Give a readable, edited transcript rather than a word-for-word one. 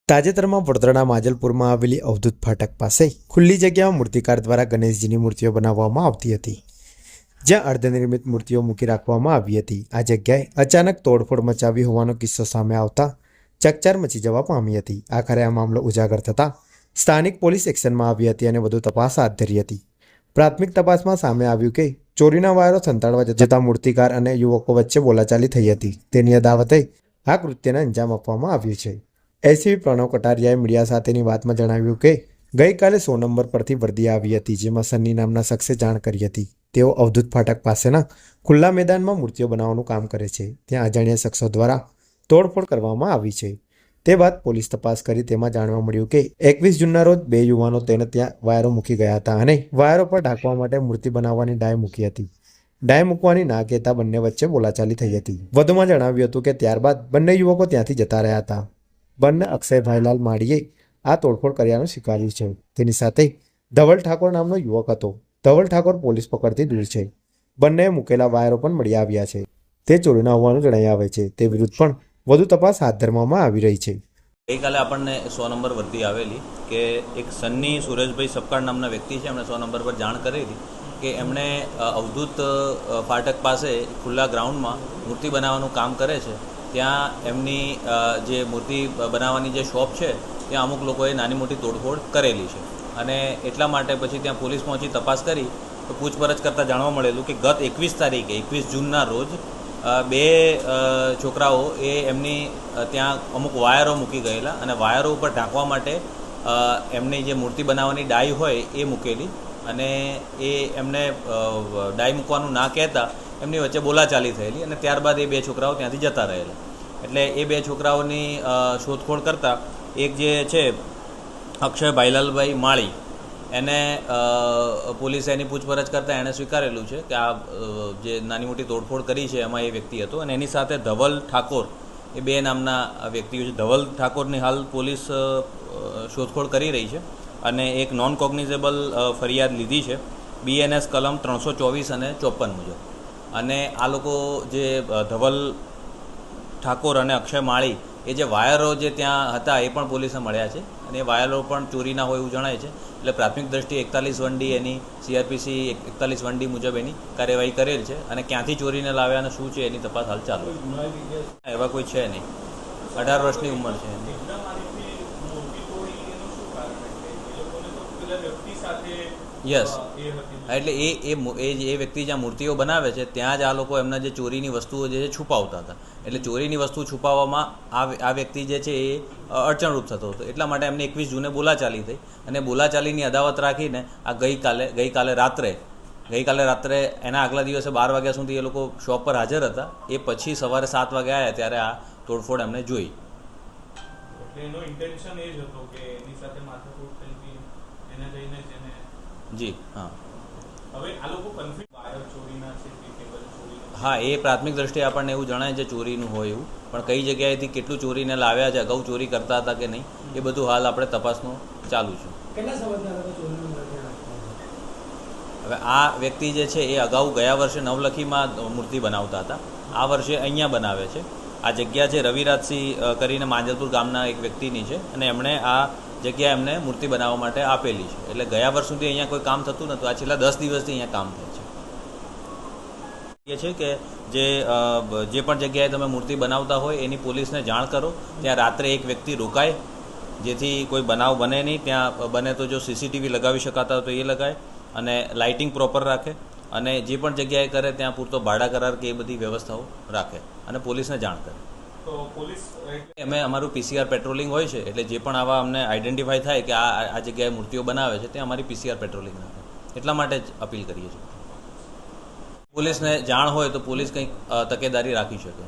તાજેતરમાં વડોદરાના માજલપુરમાં આવેલી અવધૂત ફાટક પાસે ખુલ્લી જગ્યામાં મૂર્તિકાર દ્વારા ગણેશજીની મૂર્તિઓ બનાવવામાં આવતી હતી, જ્યાં અર્ધનિર્મિત મૂર્તિઓ મૂકી રાખવામાં આવી હતી। આ જગ્યાએ અચાનક તોડફોડ મચાવી હોવાનો કિસ્સો સામે આવતા ચકચાર મચી જવા પામી હતી। આખરે આ મામલો ઉજાગર થતાં સ્થાનિક પોલીસ એક્શનમાં આવી હતી અને વધુ તપાસ હાથ ધરી હતી। પ્રાથમિક તપાસમાં સામે આવ્યું કે ચોરીના વાયરો સંતાડવા જતા મૂર્તિકાર અને યુવકો વચ્ચે બોલાચાલી થઈ હતી। તેની અદાવતે આ કૃત્યને અંજામ આપવામાં આવ્યું છે। એસીપી પ્રણવ કટારિયાએ મીડિયા સાથેની વાતમાં જણાવ્યું કે ગઈકાલે 100 નંબર પરથી વર્દી આવી હતી, જેમાં સન્ની નામના શખ્સે જાણ કરી હતી। તેઓ અવધૂત ફાટક પાસેના ખુલ્લા મેદાનમાં મૂર્તિઓ બનાવવાનું કામ કરે છે। ત્યાં અજાણ્યા શખ્સો દ્વારા તોડફોડ કરવામાં આવી છે। તે બાદ પોલીસ તપાસ કરી તેમાં જાણવા મળ્યું કે 21 જૂનના રોજ 2 યુવાનો તેને ત્યાં વાયરો મૂકી ગયા હતા અને વાયરો પર ઢાંકવા માટે મૂર્તિ બનાવવાની ડાય મૂકી હતી। ડાય મૂકવાની ના કહેતા બંને વચ્ચે બોલાચાલી થઈ હતી। વધુમાં જણાવ્યું હતું કે ત્યારબાદ બંને યુવકો ત્યાંથી જતા રહ્યા હતા। બંને અક્ષય ભાઈલાલ માળીએ આ તોડફોડ કર્યાનું સ્વીકાર્યું છે। તેની સાથે ધવલ ઠાકોર નામનો યુવક હતો। ધવલ ઠાકોર પોલીસ પકડથી દૂર છે। બંને મૂકેલા વાયરો પણ મળી આવ્યા છે। તે ચોરીના હોવાનું જણાઈ આવે છે। તે વિરુદ્ધ પણ વધુ તપાસ હાથ ધરવામાં આવી રહી છે। ગઈકાલે આપણને 100 નંબર વર્દી આવેલી કે એક સન્ની સુરેશભાઈ સપકાળ નામના વ્યક્તિ છે, એમણે 100 નંબર પર જાણ કરેલી કે એમણે અવધૂત ફાટક પાસે ખુલ્લા ગ્રાઉન્ડમાં મૂર્તિ બનાવવાનું કામ કરે છે। ત્યાં એમની જે મૂર્તિ બનાવવાની જે શોપ છે ત્યાં અમુક લોકોએ નાની મોટી તોડફોડ કરેલી છે અને એટલા માટે પછી ત્યાં પોલીસ પહોંચી તપાસ કરી તો પૂછપરછ કરતાં જાણવા મળેલું કે ગત 21 તારીખે 21 જૂનના રોજ 2 છોકરાઓ એ એમની ત્યાં અમુક વાયરો મૂકી ગયેલા અને વાયરો ઉપર ઢાંકવા માટે એમની જે મૂર્તિ બનાવવાની ડાય હોય એ મૂકેલી અને એ એમને ડાય મૂકવાનું ના કહેતા એમની વચ્ચે બોલાચાલી થયેલી અને ત્યારબાદ એ 2 છોકરાઓ ત્યાંથી જતા રહેલા। એટલે એ 2 છોકરાઓની શોધખોળ કરતાં એક જે છે અક્ષય ભાઈલાલભાઈ માળી, એને પોલીસે એની પૂછપરછ કરતાં એણે સ્વીકારેલું છે કે આ જે નાની મોટી તોડફોડ કરી છે એમાં એ વ્યક્તિ હતો અને એની સાથે ધવલ ઠાકોર એ 2 નામના વ્યક્તિઓ છે। ધવલ ઠાકોરની હાલ પોલીસ શોધખોળ કરી રહી છે અને એક નોન કોગ્નિઝેબલ ફરિયાદ લીધી છે BNS કલમ 324 અને 54 મુજબ। અને આ લોકો જે ધવલ ઠાકોર અને અક્ષય માળી એ જે વાયરો જે ત્યાં હતા એ પણ પોલીસને મળ્યા છે અને એ વાયરો પણ ચોરીના હોય એવું જણાય છે। એટલે પ્રાથમિક દ્રષ્ટિએ 41 1D એની CRPC 41 1D મુજબ એની કાર્યવાહી કરેલ છે અને ક્યાંથી ચોરીને લાવ્યા અને શું છે એની તપાસ હાલ ચાલુ છે। એવા કોઈ છે નહીં, 18 વર્ષની ઉંમર છે એની। યસ, એટલે એ વ્યક્તિ જ્યાં મૂર્તિઓ બનાવે છે ત્યાં જ આ લોકો એમના જે ચોરીની વસ્તુઓ જે છે છુપાવતા હતા। એટલે ચોરીની વસ્તુ છુપાવવામાં આ વ્યક્તિ જે છે એ અડચણરૂપ થતો હતો, એટલા માટે એમને 21 જૂને બોલાચાલી થઈ અને બોલાચાલીની અદાવત રાખીને આ ગઈકાલે રાત્રે એના આગલા દિવસે 12 વાગ્યા સુધી એ લોકો શોપ પર હાજર હતા। એ પછી સવારે 7 વાગે આવ્યા ત્યારે આ તોડફોડ એમને જોઈ। એનો ઇન્ટેન્શન એ જ હતો કે એની સાથે માથાકૂટ થઈ હતી, એને જઈને જેને જી હા। હવે આ લોકો કન્ફ્યુઝ વાયર ચોરીના છે કે કેબલ ચોરીના? હા, એ પ્રાથમિક દ્રષ્ટિએ આપણને એવું જણાય છે ચોરીનું હોય એવું, પણ કઈ જગ્યાએથી કેટલું ચોરીને લાવ્યા છે, અગાઉ ચોરી કરતા હતા કે નહીં, એ બધું હાલ આપણે તપાસનું ચાલુ છે। હવે આ વ્યક્તિ જે છે એ અગાઉ ગયા વર્ષે નવલખીમાં મૂર્તિ બનાવતા હતા, આ વર્ષે અહીંયા બનાવે છે। આ જગ્યા છે રવિરાજસિંહ કરીને માંજલપુર ગામના એક વ્યક્તિની છે અને એમણે આ જગ્યા એમને મૂર્તિ બનાવવા માટે આપેલી છે। એટલે ગયા વર્ષ સુધી અહીંયા કોઈ કામ થતું નહોતું, આ છેલ્લા 10 દિવસથી અહીંયા કામ થાય છે। એ છે કે જે પણ જગ્યાએ તમે મૂર્તિ બનાવતા હોય એની પોલીસને જાણ કરો, ત્યાં રાત્રે એક વ્યક્તિ રોકાય જેથી કોઈ બનાવ બને નહીં। ત્યાં બને તો જો CCTV લગાવી શકાતા હોય તો એ લગાય અને લાઇટિંગ પ્રોપર રાખે અને જે પણ જગ્યાએ કરે ત્યાં પૂરતો ભાડા કરાર કે એ બધી વ્યવસ્થાઓ રાખે અને પોલીસને જાણ કરે। તો પોલીસ અમે અમારું PCR પેટ્રોલિંગ હોય છે, એટલે જે પણ આવા અમને આઈડેન્ટિફાઈ થાય કે આ જગ્યાએ મૂર્તિઓ બનાવે છે ત્યાં અમારી PCR પેટ્રોલિંગ રાખે, એટલા માટે જ અપીલ કરીએ છીએ। પોલીસને જાણ હોય તો પોલીસ કંઈક તકેદારી રાખી શકે।